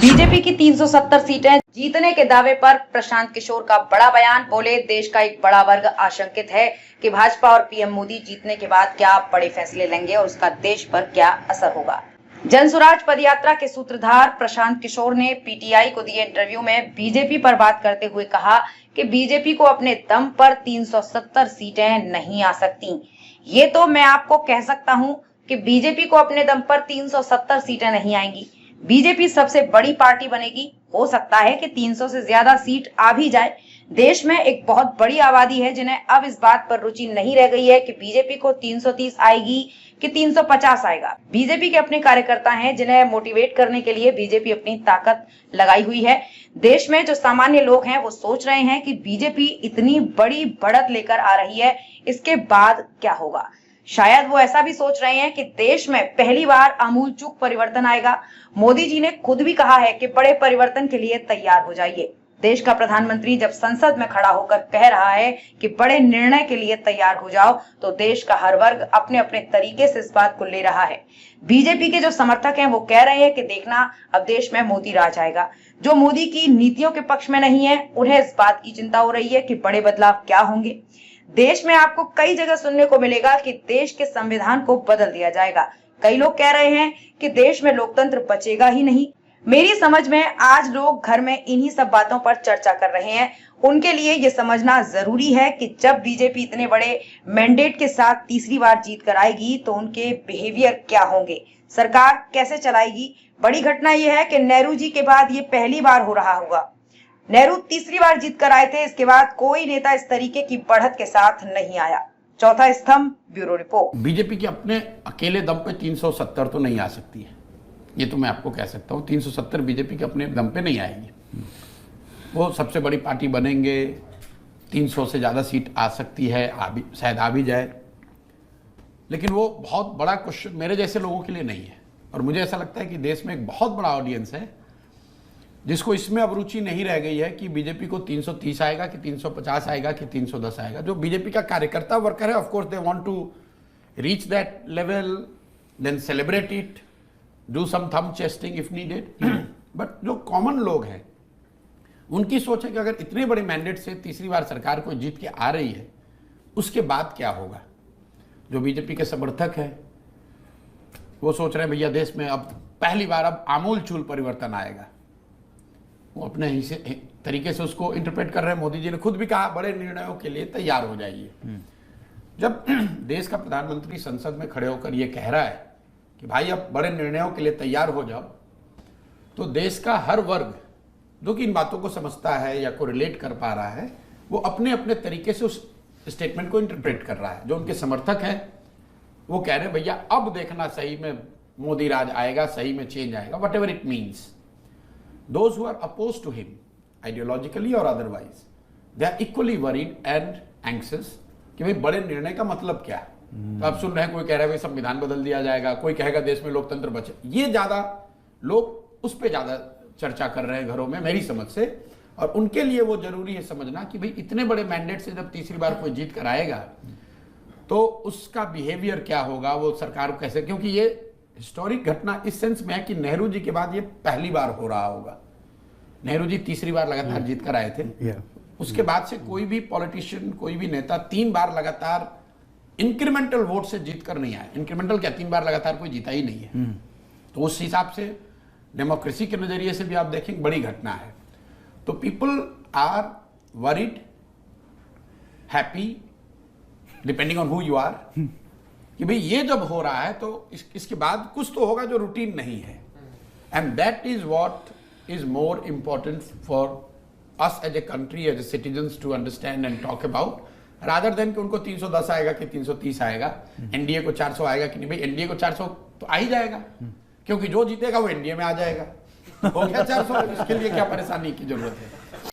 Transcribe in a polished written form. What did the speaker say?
BJP की 370 सीटें जीतने के दावे पर प्रशांत किशोर का बड़ा बयान। बोले, देश का एक बड़ा वर्ग आशंकित है कि भाजपा और पीएम मोदी जीतने के बाद क्या बड़े फैसले लेंगे और उसका देश पर क्या असर होगा। जनसुराज पदयात्रा के सूत्रधार प्रशांत किशोर ने पीटीआई को दिए इंटरव्यू में बीजेपी पर बात करते हुए कहा कि बीजेपी को अपने दम पर 370 सीटें नहीं आ सकती। ये तो मैं आपको कह सकता हूं कि बीजेपी को अपने दम पर 370 सीटें नहीं आएंगी। बीजेपी सबसे बड़ी पार्टी बनेगी। हो सकता है कि 300 से ज्यादा सीट आ भी जाए। देश में एक बहुत बड़ी आबादी है जिन्हें अब इस बात पर रुचि नहीं रह गई है कि बीजेपी को 330 आएगी कि 350 आएगा। बीजेपी के अपने कार्यकर्ता हैं जिन्हें मोटिवेट करने के लिए बीजेपी अपनी ताकत लगाई हुई है। देश में जो सामान्य लोग हैं वो सोच रहे हैं कि बीजेपी इतनी बड़ी बढ़त लेकर आ रही है, इसके बाद क्या होगा। शायद वो ऐसा भी सोच रहे हैं कि देश में पहली बार आमूलचूल परिवर्तन आएगा। मोदी जी ने खुद भी कहा है कि बड़े परिवर्तन के लिए तैयार हो जाइए। देश का प्रधानमंत्री जब संसद में खड़ा होकर कह रहा है कि बड़े निर्णय के लिए तैयार हो जाओ, तो देश का हर वर्ग अपने अपने तरीके से इस बात को ले रहा है। बीजेपी के जो समर्थक हैं वो कह रहे हैं कि देखना, अब देश में मोदी राज आएगा। जो मोदी की नीतियों के पक्ष में नहीं है, उन्हें इस बात की चिंता हो रही है कि बड़े बदलाव क्या होंगे। देश में आपको कई जगह सुनने को मिलेगा कि देश के संविधान को बदल दिया जाएगा। कई लोग कह रहे हैं कि देश में लोकतंत्र बचेगा ही नहीं। मेरी समझ में आज लोग घर में इन्हीं सब बातों पर चर्चा कर रहे हैं। उनके लिए ये समझना जरूरी है कि जब बीजेपी इतने बड़े मैंडेट के साथ तीसरी बार जीत कर आएगी तो उनके बिहेवियर क्या होंगे, सरकार कैसे चलाएगी। बड़ी घटना यह है कि नेहरू जी के बाद ये पहली बार हो रहा होगा। नेहरू तीसरी बार जीत कर आए थे, इसके बाद कोई नेता इस तरीके की बढ़त के साथ नहीं आया। चौथा स्तंभ, ब्यूरो रिपोर्ट। बीजेपी के अपने अकेले दम पे 370 तो नहीं आ सकती है, ये तो मैं आपको कह सकता हूँ। 370 बीजेपी के अपने दम पे नहीं आएगी। वो सबसे बड़ी पार्टी बनेंगे, 300 से ज़्यादा सीट आ सकती है, शायद आ भी जाए, लेकिन वो बहुत बड़ा क्वेश्चन मेरे जैसे लोगों के लिए नहीं है। और मुझे ऐसा लगता है कि देश में एक बहुत बड़ा ऑडियंस है जिसको इसमें अब रुचि नहीं रह गई है कि बीजेपी को 330 आएगा कि 350 आएगा कि 310 आएगा। जो बीजेपी का कार्यकर्ता वर्कर है, of course they want to reach that level, then celebrate it, do some thumb chesting if needed. But जो कॉमन लोग हैं उनकी सोच है कि अगर इतने बड़े मैंडेट से तीसरी बार सरकार को जीत के आ रही है, उसके बाद क्या होगा। जो बीजेपी के समर्थक हैं वो सोच रहे हैं भैया देश में अब पहली बार अब आमूलचूल परिवर्तन आएगा। वो अपने तरीके से उसको इंटरप्रेट कर रहे हैं। मोदी जी ने खुद भी कहा बड़े निर्णयों के लिए तैयार हो जाइए। जब देश का प्रधानमंत्री संसद में खड़े होकर ये कह रहा है कि भाई अब बड़े निर्णयों के लिए तैयार हो जाओ, तो देश का हर वर्ग जो कि इन बातों को समझता है या को रिलेट कर पा रहा है, वो अपने अपने तरीके से उस स्टेटमेंट को इंटरप्रेट कर रहा है। जो उनके समर्थक हैं वो कह रहे हैं भैया अब देखना सही में मोदी राज आएगा, सही में चेंज आएगा, what ever it means. Those who are opposed to him, ideologically or otherwise, they are equally worried and anxious कि भाई बड़े निर्णय का मतलब क्या है। तो आप सुन रहे हैं, कोई कह रहा है भाई संविधान बदल दिया जाएगा, कोई कहेगा देश में लोकतंत्र बचे। ये ज्यादा लोग उस पर ज्यादा चर्चा कर रहे हैं घरों में, मेरी समझ से। और उनके लिए वो जरूरी है समझना कि भाई इतने बड़े मैंडेट से जब तीसरी बार कोई जीत कर आएगा तो उसका बिहेवियर क्या होगा, वो सरकार को कैसे, क्योंकि ये हिस्टोरिक घटना इस सेंस में है कि नेहरू जी के बाद ये पहली बार हो रहा होगा। नेहरू जी तीसरी बार लगातार जीत कर आए थे। उसके बाद से कोई भी पॉलिटिशियन, कोई भी नेता 3 बार लगातार इंक्रीमेंटल वोट से जीत कर नहीं आया। इंक्रीमेंटल क्या, 3 बार लगातार कोई जीता ही नहीं है। तो उस हिसाब से डेमोक्रेसी के नजरिए से भी आप देखेंगे बड़ी घटना है। तो people are worried, happy, depending on who you are, कि भाई ये जब हो रहा है तो इसके बाद कुछ तो होगा जो रूटीन नहीं है। And that is what is more important for us as a country, as a citizens to understand and talk about, rather than कि उनको 310 आएगा कि 330 आएगा, एनडीए को 400 आएगा कि नहीं। भाई एनडीए को 400 तो आ ही जाएगा, क्योंकि जो जीतेगा वो एनडीए में आ जाएगा। हो गया 400, इसके लिए क्या परेशानी की जरूरत है।